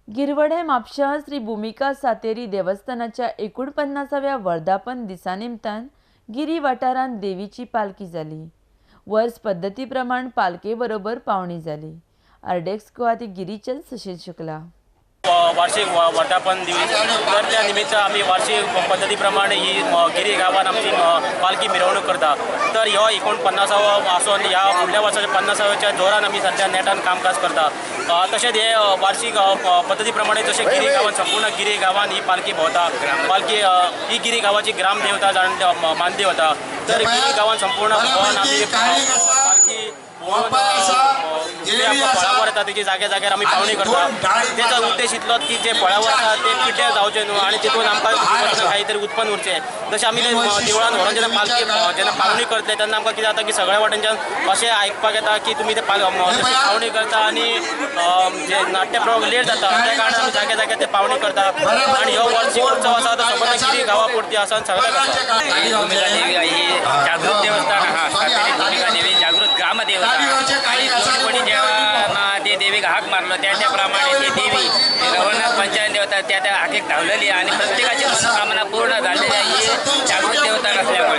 गिरवडे म्हापशा श्री भूमिका सातेरी देवस्थानाच्या 49व्या वर्धापन दिसा निमतान गिरी वाठारांत देवीची पालखी जाली। वर्स पद्धती प्रमाण पालखे बरोबर पावणी जाली। आरडेक्स गोवाती गिरीचंद सुशील शुक्ला। वार्षिक वर्धापन दिवस तर त्या निमित्त आम्ही वार्षिक पद्धतीप्रमाणे ही गिरी गावात आमची पालखी मिरवणूक करता। तर ह्यो 49वा आसून ह्या फुडल्या वर्साच्या 50व्याच्या जोरान आम्ही सध्या नेटान कामकाज करता। तशेंच हे वार्षिक पद्धतीप्रमाणे जशें गिरी गांवांत संपूर्ण गिरी गांवांत ही पालखी भोंवता। पालखी ही गिरी गांवाची ग्रामदेवता जावन मानली वता। तर गिरी गांवांत संपूर्ण भोंवन आमी पालखी फळावर येतात तेची जाग्या जाग्यार आमी पावणी करता। तेचो उद्देश इतलोच की जे फळावर आसा ते पिड्ड्यार जावचे न्हू आनी तितून आमकां काही तरी उत्पन्न उरचें। जशें आमी ते देवळान व्हरून जेन्ना पालखी जेन्ना पावणी करतले तेन्ना आमकां कितें जाता की सगळ्या वाटेनच्यान अशें आयकपाक येता की तुमी ते पावणी करता आनी जे नाट्य प्रयोग लेट जाता त्या कारणान आमी जाग्या जाग्यार ते पावणी करता। आनी ह्यो वर्षीक उत्सव आसा तो संपूर्ण गिरी गांवा पुरती आसा आनी सगळ्याक आसा। भूमिका देवी ही जागृत देवस्थान आहा। सातेरी भूमिका देवी जागृत ग्रामदेवता आणि कोणी जेव्हा ते देवीक हाक मारलो त्या प्रमाणे ती देवी रघुनाथ पंचायत देवता त्या हाकेक धावलेली आणि प्रत्येकाची मनोकामना पूर्ण झालेली आहे ही जागृत देवता असल्यामुळे।